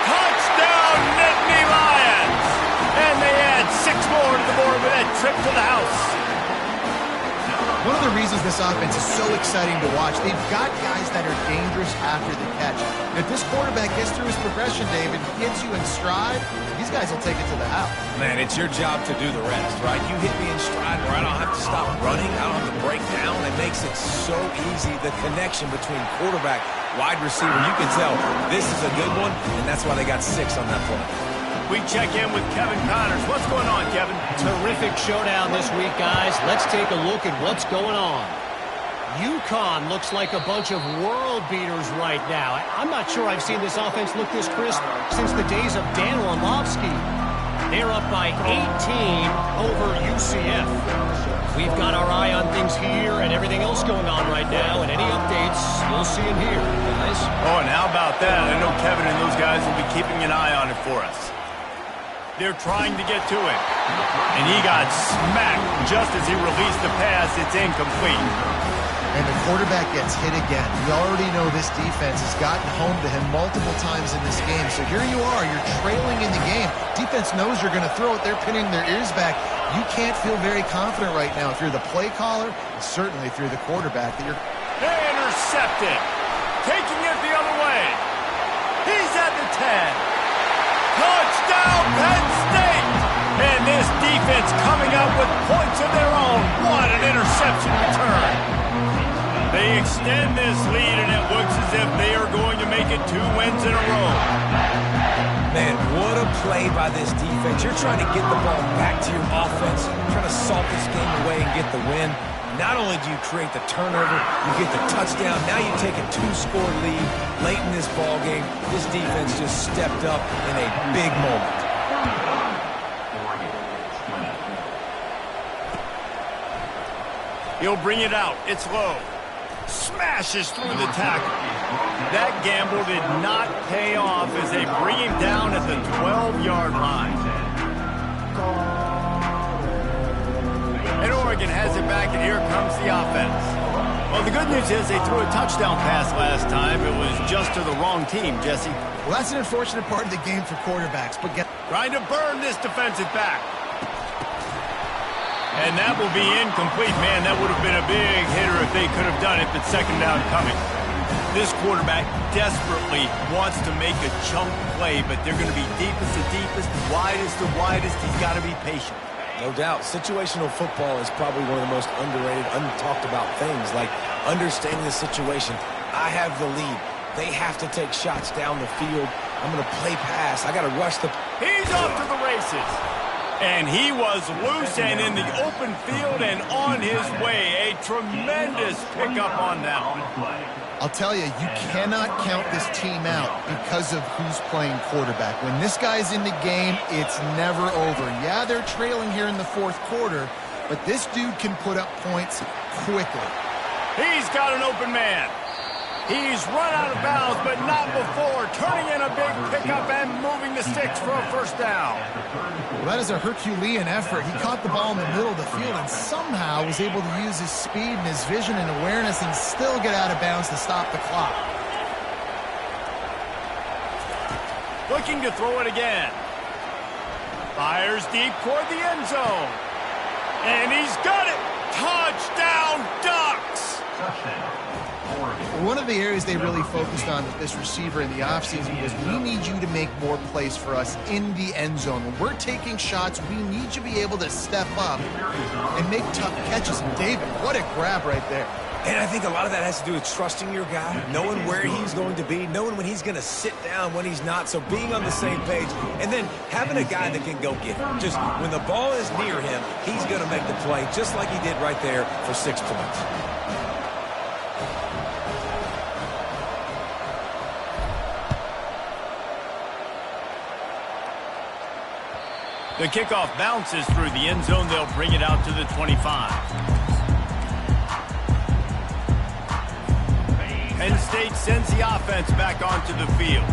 Touchdown, Nittany Lions! And they add 6 more to the board with that trip to the house. One of the reasons this offense is so exciting to watch, they've got guys that are dangerous after the catch. And if this quarterback gets through his progression, David, gets you in stride, these guys will take it to the house. Man, it's your job to do the rest, right? You hit me in stride where I don't have to stop running. I don't have to break down. It makes it so easy. The connection between quarterback, wide receiver, you can tell this is a good one, and that's why they got 6 on that play. We check in with Kevin Connors. What's going on, Kevin? Terrific showdown this week, guys. Let's take a look at what's going on. UConn looks like a bunch of world beaters right now. I'm not sure I've seen this offense look this crisp since the days of Dan Orlovsky. They're up by 18 over UCF. We've got our eye on things here and everything else going on right now, and any updates you'll see in here, guys. Oh, and how about that? I know Kevin and those guys will be keeping an eye on it for us. They're trying to get to him. And he got smacked just as he released the pass. It's incomplete. And the quarterback gets hit again. We already know this defense has gotten home to him multiple times in this game. So here you are. You're trailing in the game. Defense knows you're going to throw it. They're pinning their ears back. You can't feel very confident right now if you're the play caller, and certainly if you're the quarterback. Intercepted. Taking it the other way. He's at the 10. Touchdown, Penn State! And this defense coming up with points of their own. What an interception return. They extend this lead, and it looks as if they are going to make it 2 wins in a row. Man, what a play by this defense. You're trying to get the ball back to your offense, trying to salt this game away and get the win. Not only do you create the turnover, you get the touchdown. Now you take a 2-score lead late in this ball game. This defense just stepped up in a big moment. He'll bring it out. It's low. Smashes through the tackle. That gamble did not pay off as they bring him down at the 12-yard line. And Oregon has it back, and here comes the offense. Well, the good news is they threw a touchdown pass last time. It was just to the wrong team, Jesse. Well, that's an unfortunate part of the game for quarterbacks. But trying to burn this defensive back. And that will be incomplete. Man, that would have been a big hitter if they could have done it, but second down coming. This quarterback desperately wants to make a chunk play, but they're going to be deepest to deepest, widest to widest. He's got to be patient. No doubt. Situational football is probably one of the most underrated, untalked about things, like understanding the situation. I have the lead. They have to take shots down the field. I'm going to play pass. I got to rush the... He's off to the races. And he was loose and in the open field and on his way. A tremendous pickup on that one. I'll tell you, you cannot count this team out because of who's playing quarterback. When this guy's in the game, it's never over. Yeah, they're trailing here in the 4th quarter, but this dude can put up points quickly. He's got an open man. He's run out of bounds, but not before. Turning in a big pickup and moving the sticks for a first down. Well, that is a Herculean effort. He caught the ball in the middle of the field and somehow was able to use his speed and his vision and awareness and still get out of bounds to stop the clock. Looking to throw it again. Fires deep toward the end zone. And he's got it. Touchdown, Ducks! One of the areas they really focused on with this receiver in the offseason was we need you to make more plays for us in the end zone. When we're taking shots, we need you to be able to step up and make tough catches. And David, what a grab right there. And I think a lot of that has to do with trusting your guy, knowing where he's going to be, knowing when he's going to sit down, when he's not, so being on the same page, and then having a guy that can go get it. Just when the ball is near him, he's going to make the play, just like he did right there for 6 points. The kickoff bounces through the end zone. They'll bring it out to the 25. Penn State sends the offense back onto the field.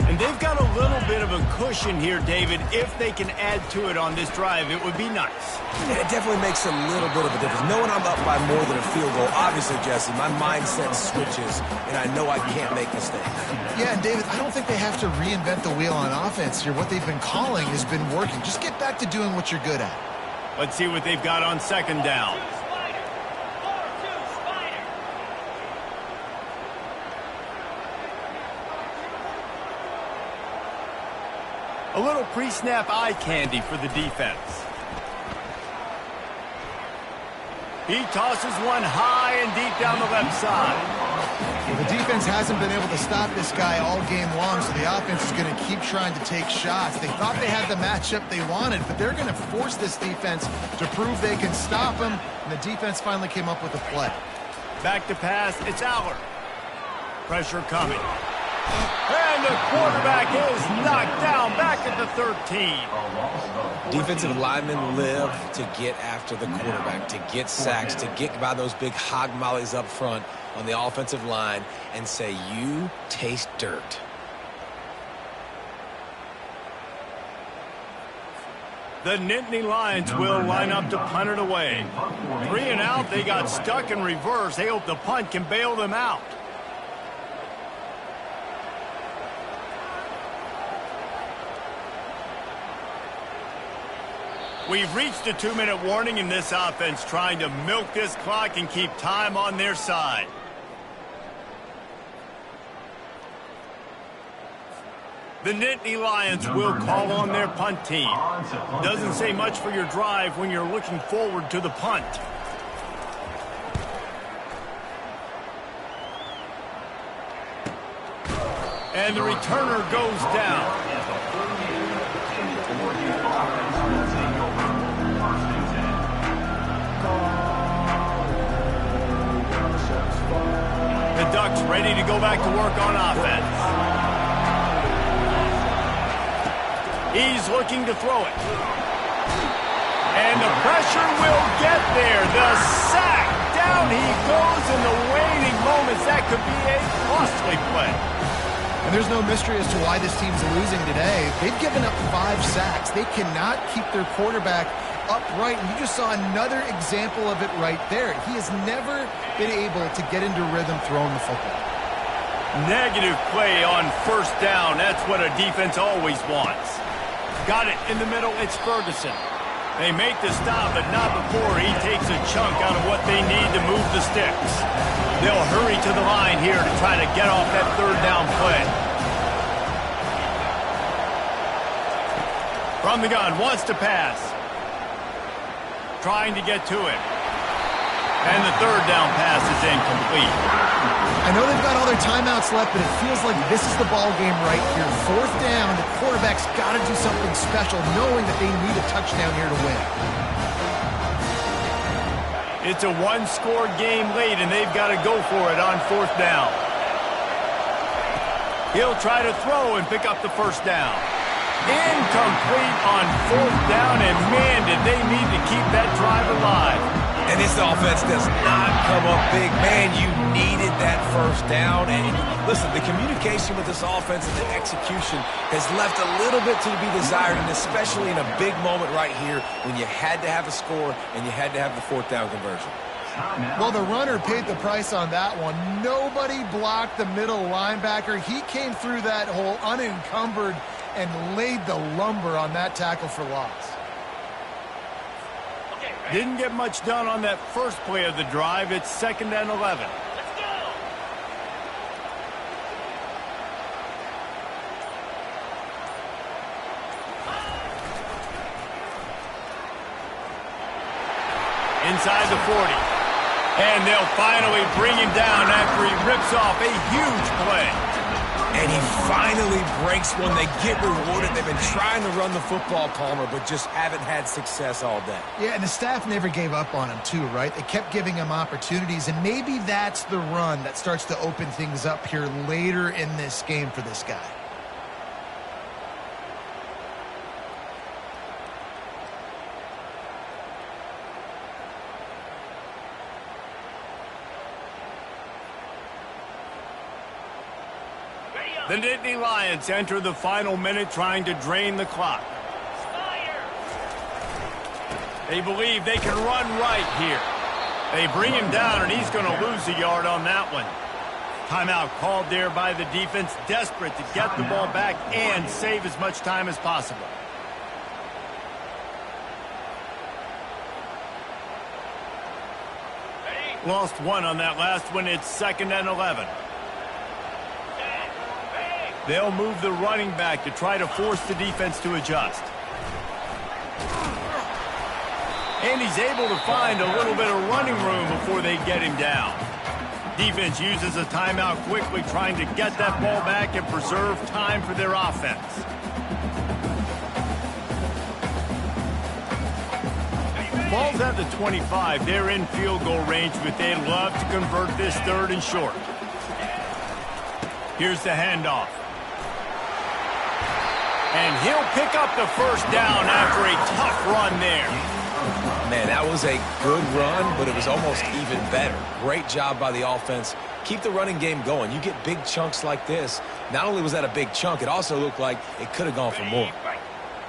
And they've got a little bit of a a cushion here, David. If they can add to it on this drive, it would be nice. Yeah, it definitely makes a little bit of a difference. Knowing I'm up by more than a field goal, obviously, Jesse, my mindset switches, and I know I can't make mistakes. Yeah, and David, I don't think they have to reinvent the wheel on offense here. What they've been calling has been working. Just get back to doing what you're good at. Let's see what they've got on second down. A little pre-snap eye candy for the defense. He tosses one high and deep down the left side. Well, the defense hasn't been able to stop this guy all game long, so the offense is going to keep trying to take shots. They thought they had the matchup they wanted, but they're going to force this defense to prove they can stop him, and the defense finally came up with a play. Back to pass, it's Aller. Pressure coming. And the quarterback is knocked down back at the 13. Defensive linemen live to get after the quarterback, to get sacks, to get by those big hog mollies up front on the offensive line and say, you taste dirt. The Nittany Lions will line up to punt it away. 3 and out, they got stuck in reverse. They hope the punt can bail them out. We've reached a 2-minute warning in this offense, trying to milk this clock and keep time on their side. The Nittany Lions will call on their punt team. Doesn't say much for your drive when you're looking forward to the punt. And the returner goes down. The Ducks ready to go back to work on offense. He's looking to throw it. And the pressure will get there. The sack. Down he goes in the waning moments. That could be a costly play. And there's no mystery as to why this team's losing today. They've given up 5 sacks. They cannot keep their quarterback upright, and you just saw another example of it right there. He has never been able to get into rhythm throwing the football. Negative play on first down. That's what a defense always wants. Got it in the middle. It's Ferguson. They make the stop, but not before he takes a chunk out of what they need to move the sticks. They'll hurry to the line here to try to get off that third down play. From the gun, wants to pass. Trying to get to it. And the third down pass is incomplete. I know they've got all their timeouts left, but it feels like this is the ball game right here. 4th down, the quarterback's got to do something special, knowing that they need a touchdown here to win. It's a one-score game late, and they've got to go for it on 4th down. He'll try to throw and pick up the first down. Incomplete on 4th down, and man, did they need to keep that drive alive. And this offense does not come up big. Man, you needed that first down. And listen, the communication with this offense and the execution has left a little bit to be desired, and especially in a big moment right here when you had to have a score and you had to have the 4th down conversion. Well, the runner paid the price on that one. Nobody blocked the middle linebacker. He came through that hole unencumbered and laid the lumber on that tackle for loss. Didn't get much done on that first play of the drive. It's 2nd and 11. Let's go. Inside the 40. And they'll finally bring him down after he rips off a huge play. And he finally breaks one. They get rewarded. They've been trying to run the football, Palmer, but just haven't had success all day. Yeah, and the staff never gave up on him, too, right? They kept giving him opportunities, and maybe that's the run that starts to open things up here later in this game for this guy. Ready up. The Nittany Lions enter the final minute trying to drain the clock. They believe they can run right here. They bring him down, and he's going to lose a yard on that one. Timeout called there by the defense, desperate to get the ball back and save as much time as possible. Lost one on that last one. It's 2nd and 11. They'll move the running back to try to force the defense to adjust. And he's able to find a little bit of running room before they get him down. Defense uses a timeout quickly, trying to get that ball back and preserve time for their offense. Ball's at the 25. They're in field goal range, but they'd love to convert this 3rd and short. Here's the handoff. And he'll pick up the first down after a tough run there. Man, that was a good run, but it was almost even better. Great job by the offense. Keep the running game going. You get big chunks like this. Not only was that a big chunk, it also looked like it could have gone for more.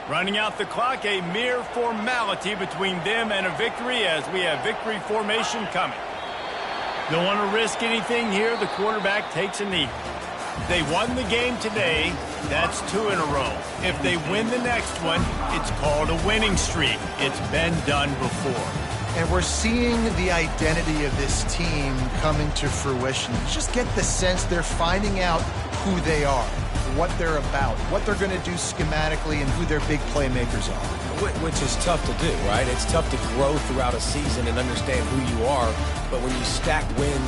Running out the clock, a mere formality between them and a victory as we have victory formation coming. Don't want to risk anything here. The quarterback takes a knee. They won the game today. That's 2 in a row. If they win the next one, it's called a winning streak. It's been done before. And we're seeing the identity of this team coming to fruition. You just get the sense they're finding out who they are, what they're about, what they're going to do schematically, and who their big playmakers are. Which is tough to do, right? It's tough to grow throughout a season and understand who you are, but when you stack wins